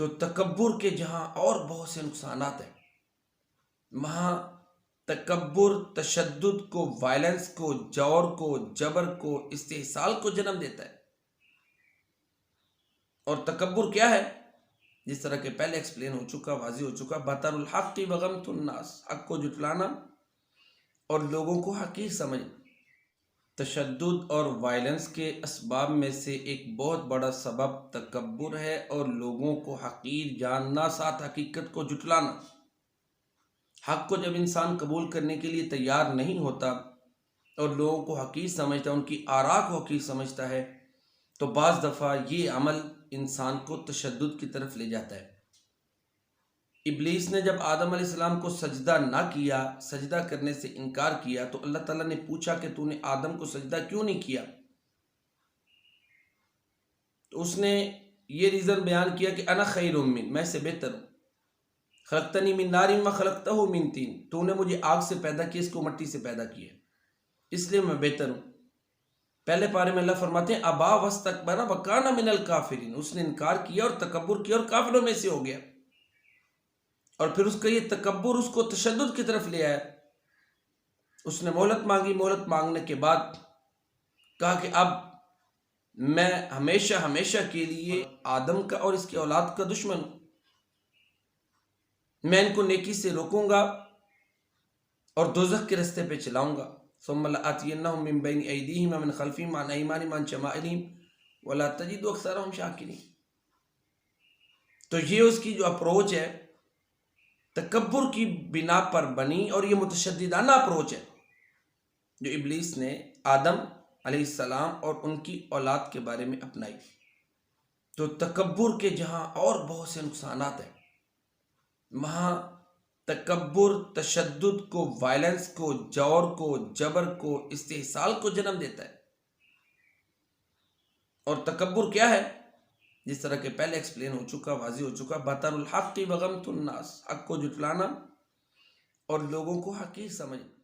تو تکبر کے جہاں اور بہت سے نقصانات ہیں، وہاں تکبر تشدد کو، وائلنس کو، جور کو، جبر کو، استحصال کو جنم دیتا ہے۔ اور تکبر کیا ہے؟ جس طرح کہ پہلے ایکسپلین ہو چکا، واضح ہو چکا، بطر الحق وغمط الناس، حق کو جھٹلانا اور لوگوں کو حقیر سمجھنا۔ تشدد اور وائلنس کے اسباب میں سے ایک بہت بڑا سبب تکبر ہے اور لوگوں کو حقیر جاننا، ساتھ حقیقت کو جھٹلانا۔ حق کو جب انسان قبول کرنے کے لیے تیار نہیں ہوتا اور لوگوں کو حقیر سمجھتا ہے، ان کی آراء کو حقیر سمجھتا ہے، تو بعض دفعہ یہ عمل انسان کو تشدد کی طرف لے جاتا ہے۔ ابلیس نے جب آدم علیہ السلام کو سجدہ نہ کیا، سجدہ کرنے سے انکار کیا، تو اللہ تعالیٰ نے پوچھا کہ تو نے آدم کو سجدہ کیوں نہیں کیا؟ تو اس نے یہ ریزن بیان کیا کہ انا خیر من، میں سے بہتر ہوں، خلقتنی من نار و خلقتہ من طین، تو نے مجھے آگ سے پیدا کیا، اس کو مٹی سے پیدا کیا، اس لیے میں بہتر ہوں۔ پہلے پارے میں اللہ فرماتے ہیں ابا واستکبر وکان من الکافرین، اس نے انکار کیا اور تکبر کیا اور کافروں میں سے ہو گیا۔ اور پھر اس کا یہ تکبر اس کو تشدد کی طرف لے آیا۔ اس نے مہلت مانگی، مہلت مانگنے کے بعد کہا کہ اب میں ہمیشہ کے لیے آدم کا اور اس کی اولاد کا دشمن ہوں، میں ان کو نیکی سے روکوں گا اور دوزخ کے رستے پہ چلاؤں گا۔ ثم لآتینہم من بین ایدیہم ومن خلفہم وعن ایمانہم وعن شمائلہم ولا تجد اکثرہم شاکرین۔ تو یہ اس کی جو اپروچ ہے تکبر کی بنا پر بنی، اور یہ متشددانہ اپروچ ہے جو ابلیس نے آدم علیہ السلام اور ان کی اولاد کے بارے میں اپنائی۔ تو تکبر کے جہاں اور بہت سے نقصانات ہیں، وہاں تکبر تشدد کو، وائلنس کو، جور کو، جبر کو، استحصال کو جنم دیتا ہے۔ اور تکبر کیا ہے؟ جس طرح کہ پہلے ایکسپلین ہو چکا، واضح ہو چکا، بطر الحق وغمط الناس، حق کو جھٹلانا اور لوگوں کو حقیر سمجھنا۔